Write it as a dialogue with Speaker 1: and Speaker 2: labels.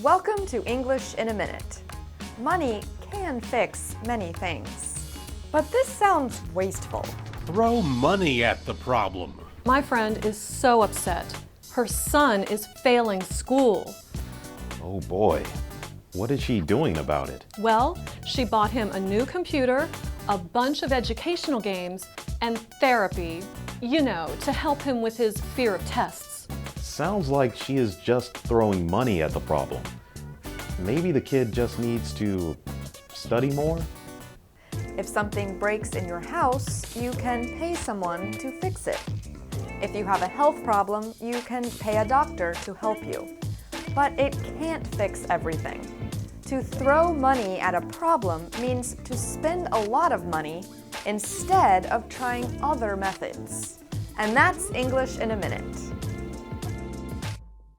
Speaker 1: Welcome to English in a Minute. Money can fix many things, but this sounds wasteful.
Speaker 2: Throw money at the problem.
Speaker 3: My friend is so upset. Her son is failing school.
Speaker 4: Oh boy, what is she doing about it?
Speaker 3: Well, she bought him a new computer, a bunch of educational games, and therapy, to help him with his fear of tests.
Speaker 4: Sounds like she is just throwing money at the problem. Maybe the kid just needs to study more?
Speaker 1: If something breaks in your house, you can pay someone to fix it. If you have a health problem, you can pay a doctor to help you. But it can't fix everything. To throw money at a problem means to spend a lot of money instead of trying other methods. And that's English in a Minute.